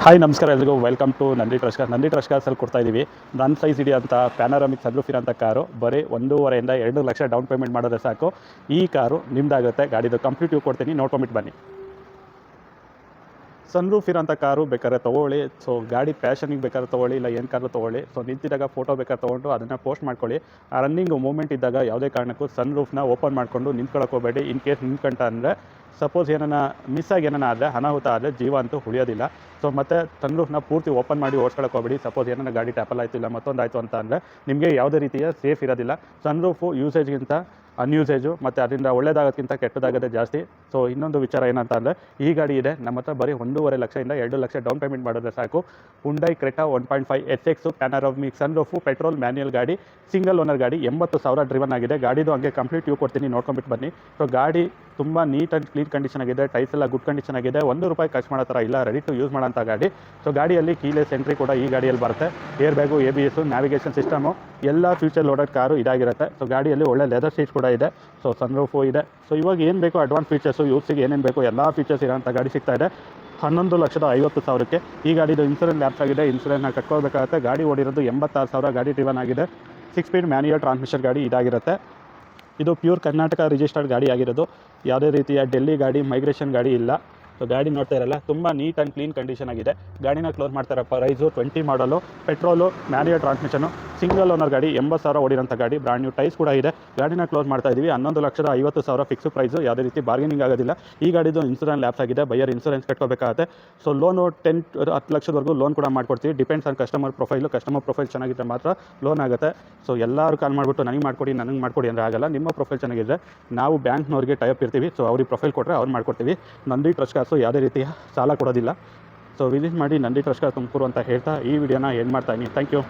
Hi ನಮಸ್ಕಾರ ಎಲ್ರಿಗೂ welcome to Nandi trust car. Nandi trust ಕಾರ್ಸಲ್ಲಿ ಕೊಡ್ತಾ ಇದ್ದೀವಿ ನನ್ ಸೈಜ್ ಹಿಡಿಯೋಂಥ ಪ್ಯಾನರಾಮಿಕ್ ಸನ್ರೂಫ್ ಇರೋಂಥ ಕಾರು. ಬರೀ 1.5 ಇಂದ 2 ಲಕ್ಷ ಡೌನ್ ಪೇಮೆಂಟ್ ಮಾಡಿದ್ರೆ ಸಾಕು, ಈ ಕಾರು ನಿಮ್ದಾಗುತ್ತೆ. ಗಾಡಿದು ಕಂಪ್ಲೀಟ್ ಕೊಡ್ತೀನಿ, ನೋಡ್ಕೊಂಬಿಟ್ಟು ಬನ್ನಿ. ಸನ್ರೂಫ್ ಇರೋಂಥ ಕಾರು ಬೇಕಾದ್ರೆ ತೊಗೊಳ್ಳಿ. ಸೊ ಗಾಡಿ ಪ್ಯಾಷನಿಗೆ ಬೇಕಾದ್ರೆ ತೊಗೊಳ್ಳಿ, ಇಲ್ಲ ಏನು ಕಾರು ತೊಗೊಳ್ಳಿ. ಸೊ ನಿಂತಿದ್ದಾಗ ಫೋಟೋ ಬೇಕಾದ್ರೆ ತೊಗೊಂಡು ಅದನ್ನು ಪೋಸ್ಟ್ ಮಾಡ್ಕೊಳ್ಳಿ. ಆ ರನ್ನಿಂಗ್ ಮೂಮೆಂಟ್ ಇದ್ದಾಗ ಯಾವುದೇ ಕಾರಣಕ್ಕೂ ಸನ್ರೂಫ್ನ ಓಪನ್ ಮಾಡಿಕೊಂಡು ನಿಂತ್ಕೊಳ್ಳೋಕೆ ಹೋಗಬೇಡಿ. ಇನ್ ಕೇಸ್ ನಿಂತ್ಕೊಂಡ ಅಂದರೆ ಸಪೋಸ್ ಏನಾನ ಮಿಸ್ ಆಗಿ ಏನಾನ ಆದರೆ, ಅನಾಹುತ ಆದರೆ ಜೀವ ಅಂತೂ ಉಳಿಯೋದಿಲ್ಲ. ಸೊ ಮತ್ತು ಸನ್ರೂಫ್ನ ಪೂರ್ತಿ ಓಪನ್ ಮಾಡಿ ಓಡಿಸ್ಕೊಳ್ಳೋಕೆ ಹೋಗಬೇಡಿ. ಸಪೋಸ್ ಏನಾನ ಗಾಡಿ ಟ್ಯಾಪಲ್ ಆಯಿತು ಇಲ್ಲ ಮತ್ತೊಂದಾಯಿತು ಅಂತ ಅಂದರೆ ನಿಮಗೆ ಯಾವುದೇ ರೀತಿಯ ಸೇಫ್ ಇರೋದಿಲ್ಲ. ಸನ್ರೂಫು ಯೂಸೇಜ್ಗಿಂತ ಅನ್ಯೂಸೇಜು ಮತ್ತು ಅದರಿಂದ ಒಳ್ಳೇದಾಗೋದಕ್ಕಿಂತ ಕೆಟ್ಟದಾಗೋದೇ ಜಾಸ್ತಿ. ಸೊ ಇನ್ನೊಂದು ವಿಚಾರ ಏನಂತ ಅಂದರೆ, ಈ ಗಾಡಿ ಇದೆ ನಮ್ಮ ಹತ್ರ ಬರೀ 1.5 ಲಕ್ಷದಿಂದ 2 ಲಕ್ಷ ಡೌನ್ ಪೇಮೆಂಟ್ ಮಾಡಿದ್ರೆ ಸಾಕು. Hyundai Creta 1.5 SX panoramic sunroof petrol manual ಗಾಡಿ, ಸಿಂಗಲ್ ಓನರ್ ಗಾಡಿ, 80,000 ಡ್ರಿವನ್ ಆಗಿದೆ. ಗಾಡಿದು ಹಂಗೆ ಕಂಪ್ಲೀಟ್ ಕೊಡ್ತೀನಿ, ನೋಡ್ಕೊಂಬಿಟ್ಟು ಬನ್ನಿ. ಸೊ ಗಾಡಿ ತುಂಬ ನೀಟ್ ಆ್ಯಂಡ್ ಕ್ಲೀನ್ ಕಂಡೀಷನ್ ಆಗಿದೆ. ಟೈರ್ಸ್ ಎಲ್ಲ ಗುಡ್ ಕಂಡೀಷನ್ ಆಗಿದೆ. ₹1 ಖರ್ಚು ಮಾಡೋ ಥರ ಇಲ್ಲ, ರೆಡಿ ಟು ಯೂಸ್ ಮಾಡೋಂಥ ಗಾಡಿ. ಸೊ ಗಾಡಿಯಲ್ಲಿ ಕೀಲೆಸ್ ಎಂಟ್ರಿ ಕೂಡ ಈ ಗಾಡಿಯಲ್ಲಿ ಬರುತ್ತೆ. Air bag, ABS, navigation system ಎಲ್ಲ ಫ್ಯೂಚರ್ ಲೋಡೆಡ್ ಕಾರು ಇದಾಗಿರುತ್ತೆ. ಸೊ ಗಾಡಿಯಲ್ಲಿ ಒಳ್ಳೆ ಲೆದರ್ ಸೀಟ್ಸ್ ಕೂಡ ಇದೆ. ಸೊ ಸನ್ರೂಫು ಇದೆ. ಸೊ ಇವಾಗ ಏನು ಬೇಕೋ ಅಡ್ವಾನ್ಸ್ ಫೀಚರ್ಸು, ಯೂಸಿಗೆ ಏನೇನು ಬೇಕೋ ಎಲ್ಲ ಫೀಚರ್ಸ್ ಇರೋಂಥ ಗಾಡಿ ಸಿಗ್ತಾ ಇದೆ 11,50,000ಕ್ಕೆ. ಈ ಗಾಡಿದು ಇನ್ಸೂರೆನ್ಸ್ ಲ್ಯಾಪ್ಸ್ ಆಗಿದೆ, ಇನ್ಸೂರೆನ್ಸ್ನ ಕಟ್ಕೋಬೇಕಾಗುತ್ತೆ. ಗಾಡಿ ಓಡಿರೋದು 86,000, ಗಾಡಿ ಡ್ರಿವನ್ ಆಗಿದೆ. 6 ಸ್ಪೀಡ್ ಮ್ಯಾನ್ಯುಯಲ್ ಟ್ರಾನ್ಸ್ಮಿಷನ್ ಗಾಡಿ ಇದಾಗಿರುತ್ತೆ. ಇದು ಪ್ಯೂರ್ ಕರ್ನಾಟಕ ರಿಜಿಸ್ಟರ್ಡ್ ಗಾಡಿ ಆಗಿರೋದು. ಯಾವುದೇ ರೀತಿಯ ಡೆಲ್ಲಿ ಗಾಡಿ, ಮೈಗ್ರೇಷನ್ ಗಾಡಿ ಇಲ್ಲ. ಸೊ ಗಾಡಿ ನೋಡ್ತಾ ಇರಲ್ಲ, ತುಂಬ ನೀಟ್ ಆ್ಯಂಡ್ ಕ್ಲೀನ್ ಕಂಡೀಷನ್ ಆಗಿದೆ. ಗಾಡಿನ ಕ್ಲೋಸ್ ಮಾಡ್ತಾರೆ. ಪ್ರೈಸು 20 ಮಾಡಲು, petrol, manual transmission, single owner ಗಾಡಿ, 80,000 ಓಡಿರೋಂಥ ಗಾಡಿ, ಬ್ರ್ಯಾಂಡ್ ನ್ಯೂ ಟೈರ್ಸ್ ಕೂಡ ಇದೆ. ಗಾಡಿನ ಕ್ಲೋಸ್ ಮಾಡ್ತಾ ಇದ್ದೀವಿ 11,50,000 ಫಿಕ್ಸ್ ಪ್ರೈಸು, ಯಾವುದೇ ರೀತಿ ಬಾರ್ಗೇನಿಂಗ್ ಆಗೋದಿಲ್ಲ. ಈ ಗಾಡಿದು ಇನ್ಸೂರೆನ್ಸ್ ಲ್ಯಾಪ್ಸ್ ಆಗಿದೆ, ಬೈಯರ್ ಇನ್ಸೂರೆನ್ಸ್ ಕಟ್ಕೋಬೇಕಾಗುತ್ತೆ. ಸೊ ಲೋನು 10 ಲಕ್ಷದವರೆಗೂ ಲೋನ್ ಕೂಡ ಮಾಡ್ಕೊಡ್ತೀವಿ. ಡಿಪೆಂಡ್ಸ್ ಆನ್ ಕಸ್ಟಮರ್ ಪ್ರೊಫೈಲ್ ಚೆನ್ನಾಗಿದ್ದರೆ ಮಾತ್ರ ಲೋನ್ ಆಗುತ್ತೆ. ಸೊ ಎಲ್ಲರೂ ಕಾಲ್ ಮಾಡಿಬಿಟ್ಟು ನನಗೆ ಮಾಡಿಕೊಡಿ ಅಂದರೆ ಆಗಲ್ಲ. ನಿಮ್ಮ ಪ್ರೊಫೈಲ್ ಚೆನ್ನಾಗಿದ್ದರೆ ನಾವು ಬ್ಯಾಂಕ್ನವ್ರಿಗೆ ಟೈಪ್ ಇರ್ತೀವಿ. ಸೊ ಅವ್ರಿಗೆ ಪ್ರೊಫೈಲ್ ಕೊಟ್ಟರೆ ಅವ್ರು ಮಾಡ್ಕೊಡ್ತೀವಿ. ನಂದಿ ಟ್ರಸ್ಟ್ ಕಾರ್ಸು ಯಾವುದೇ ರೀತಿಯ ಸಾಲ ಕೊಡೋದಿಲ್ಲ. ಸೊ ವಿಸಿಟ್ ಮಾಡಿ ನಂದಿ ಟ್ರಸ್ಟ್ ಕಾರ್ ತುಮಕೂರು ಅಂತ ಹೇಳ್ತಾ ಈ ವಿಡಿಯೋನ ಎಂಡ್ ಮಾಡ್ತಾಯಿದ್ದೀನಿ. Thank you.